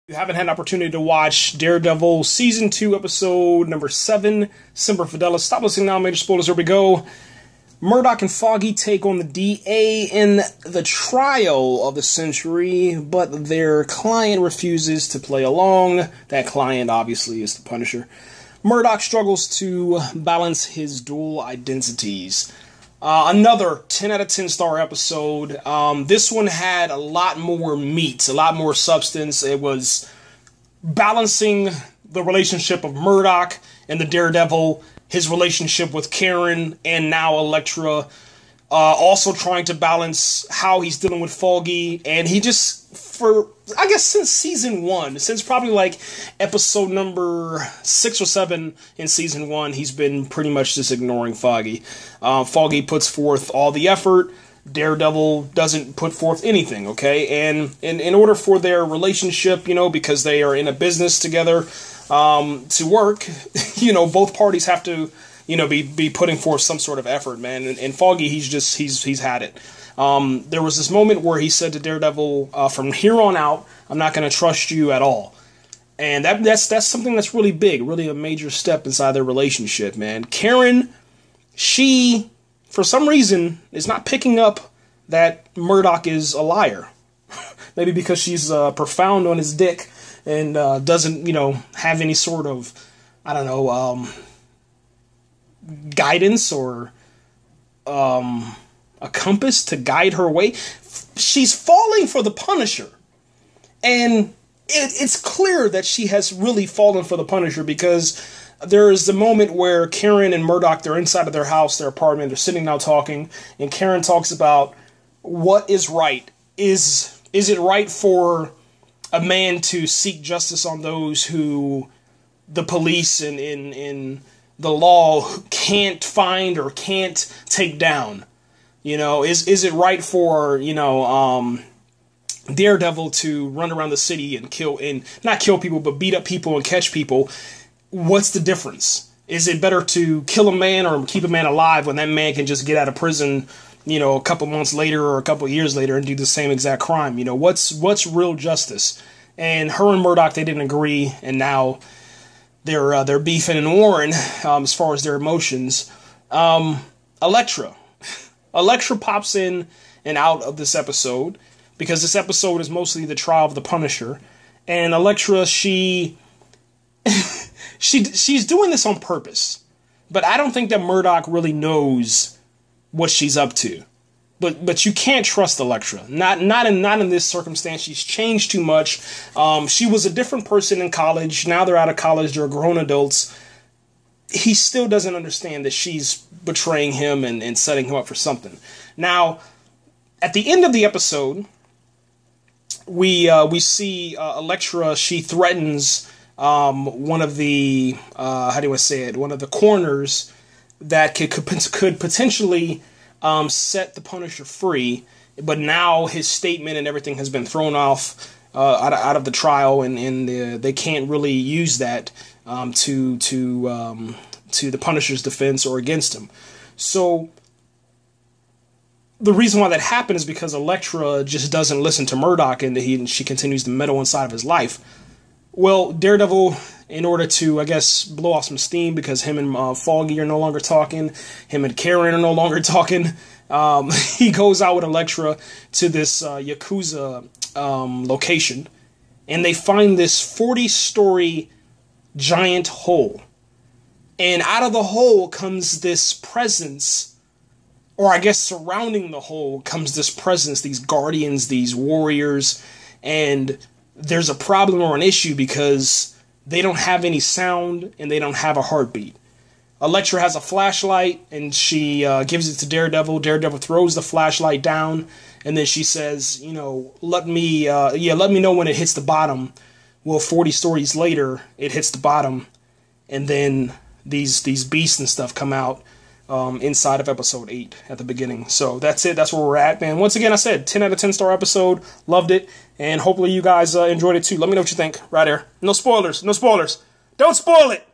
You haven't had an opportunity to watch Daredevil Season 2, Episode number 7, Semper Fidelis. Stop listening now, major spoilers, here we go. Murdock and Foggy take on the DA in the trial of the century, but their client refuses to play along. That client, obviously, is the Punisher. Murdock struggles to balance his dual identities. Another 10 out of 10 star episode. This one had a lot more meat, a lot more substance. It was balancing the relationship of Murdock and the Daredevil, his relationship with Karen, and now Elektra. Also trying to balance how he's dealing with Foggy, and he just, I guess since season 1, since probably like episode number 6 or 7 in season 1, he's been pretty much just ignoring Foggy. Foggy puts forth all the effort, Daredevil doesn't put forth anything, okay? And in order for their relationship, you know, because they are in a business together, to work, you know, both parties have to, you know, be putting forth some sort of effort, man. And Foggy, he's had it. There was this moment where he said to Daredevil, from here on out, I'm not going to trust you at all. And that's something that's really big, really a major step inside their relationship, man. Karen, she, for some reason, is not picking up that Murdock is a liar. Maybe because she's profound on his dick and doesn't, you know, have any sort of, I don't know, guidance or a compass to guide her way. She's falling for the Punisher, and it's clear that she has really fallen for the Punisher, because there is the moment where Karen and Murdock, they're inside of their house, their apartment, they're sitting now talking, and Karen talks about what is right. Is it right for a man to seek justice on those who the police in the law can't find or can't take down? You know, is it right for, you know, Daredevil to run around the city and not kill people, but beat up people and catch people? What's the difference? Is it better to kill a man or keep a man alive when that man can just get out of prison, you know, a couple months later or a couple years later and do the same exact crime? You know, what's real justice? And her and Murdock, they didn't agree, and now they're beefing and warring as far as their emotions. Elektra pops in and out of this episode because this episode is mostly the trial of the Punisher, and Elektra, she's doing this on purpose, but I don't think that Murdock really knows what she's up to. But you can't trust Elektra. Not in this circumstance. She's changed too much. She was a different person in college. Now they're out of college. They're grown adults. He still doesn't understand that she's betraying him and setting him up for something. Now, at the end of the episode, we see Elektra. She threatens one of the one of the coroners that could potentially set the Punisher free, but now his statement and everything has been thrown off out of the trial, and they can't really use that to the Punisher's defense or against him. So the reason why that happened is because Elektra just doesn't listen to Murdock, and she continues to meddle inside of his life. Well, Daredevil, in order to, I guess, blow off some steam, because him and Foggy are no longer talking, him and Karen are no longer talking, he goes out with Elektra to this Yakuza location, and they find this 40-story giant hole. And out of the hole comes this presence, or I guess surrounding the hole comes this presence, these guardians, these warriors, and there's a problem or an issue because they don't have any sound and they don't have a heartbeat. Elektra has a flashlight and she gives it to Daredevil. Daredevil throws the flashlight down, and then she says, you know, let me know when it hits the bottom. Well, 40 stories later, it hits the bottom, and then these beasts and stuff come out inside of episode 8 at the beginning. So that's it. That's where we're at, man. Once again, I said 10 out of 10 star episode. Loved it. And hopefully you guys enjoyed it too. Let me know what you think right there. No spoilers. No spoilers. Don't spoil it.